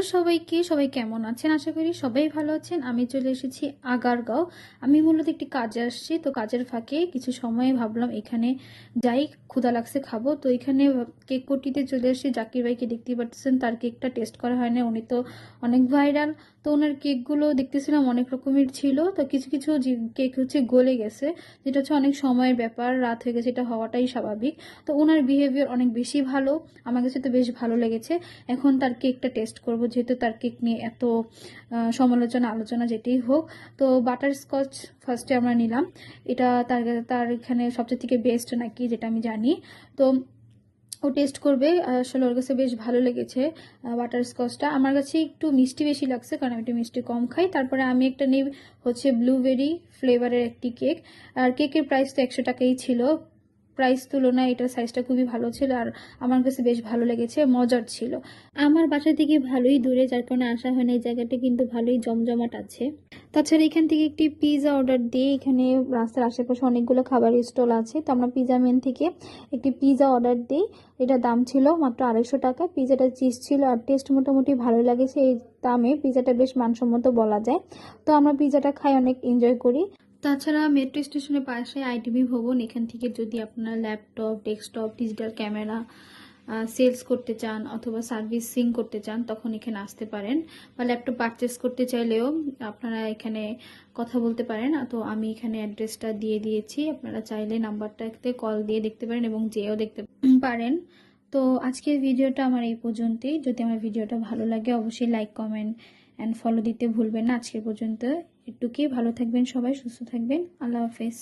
Hello সবাইকে, সবাই কেমন আছেন? আশা করি সবাই ভালো আছেন। আমি চলে এসেছি আগারগাঁও। আমি মূলত একটি কাজে আসছি, তো কাজের ফাঁকে কিছু সময় ভাবলাম এখানে যাই, ক্ষুধা লাগছে খাবো। তো এখানে কেক পট্টিতে চলে এসেছি। জাকির ভাইকে দেখতেই পাচ্ছেন, তার কেকটা টেস্ট করা হয় না, উনি তো অনেক ভাইরাল। তো ওনার কেকগুলো দেখতেছিলাম অনেক রকমের ছিল, তো কিছু কিছু কেক হচ্ছে গলে গেছে, যেটা হচ্ছে অনেক সময়ের ব্যাপার, রাত হয়ে গেছে, এটা হওয়াটাই স্বাভাবিক। তো ওনার বিহেভিয়ার অনেক বেশি ভালো, আমার কাছে তো বেশ ভালো লেগেছে। এখন তার কেকটা টেস্ট করব, যেহেতু তার কেক নিয়ে এত সমালোচনা আলোচনা যেটাই হোক। তো বাটার স্কচ ফার্স্টে আমরা নিলাম। এটা তার তার এখানে সবচেয়ে থেকে বেস্ট নাকি, যেটা আমি জানি। তো ও টেস্ট করবে, আসলে ওর কাছে বেশ ভালো লেগেছে বাটার স্কচটা। আমার কাছে একটু মিষ্টি বেশি লাগছে, কারণ আমি একটু মিষ্টি কম খাই। তারপরে আমি একটা নিই হচ্ছে ব্লুবেরি ফ্লেভারের একটি কেক। আর কেকের প্রাইস তো 100 টাকাই ছিল। প্রাইস তুলনায় এটার সাইজটা খুবই ভালো ছিল, আর আমার কাছে বেশ ভালো লেগেছে, মজার ছিল। আমার বাসা থেকে ভালোই দূরে, যার কারণে আসা হয় না। এই জায়গাটা কিন্তু ভালোই জমজমাট আছে। তাছাড়া এখান থেকে একটি পিৎজা অর্ডার দিই। এখানে রাস্তার আশেপাশে অনেকগুলো খাবারের স্টল আছে, তো আমরা পিৎজা ম্যান থেকে একটি পিৎজা অর্ডার দিই। এটা দাম ছিল মাত্র 250 টাকা। পিৎজাটা চিজ ছিল আর টেস্ট মোটামুটি ভালো লাগেছে। এই দামে পিৎজাটা বেশ মানসম্মত বলা যায়। তো আমরা পিৎজাটা খাই, অনেক এনজয় করি। তাছাড়া মেট্রো স্টেশনের পাশে আইটিভি ভবন, এখান থেকে যদি আপনার laptop, desktop, digital camera sales করতে চান অথবা সার্ভিসিং করতে চান, তখন এখানে আসতে পারেন। বা ল্যাপটপ পারচেস করতে চাইলেও আপনারা এখানে কথা বলতে পারেন। তো আমি এখানে অ্যাড্রেসটা দিয়ে দিয়েছি, আপনারা চাইলে নাম্বারটাতে কল দিয়ে দেখতে পারেন এবং যেও দেখতে পারেন। তো আজকের ভিডিওটা আমার এই পর্যন্তই। যদি আমার ভিডিওটা ভালো লাগে অবশ্যই লাইক, কমেন্ট অ্যান্ড ফলো দিতে ভুলবেন না। আজকের পর্যন্ত একটুকুই। ভালো থাকবেন সবাই, সুস্থ থাকবেন। আল্লাহ হাফেজ।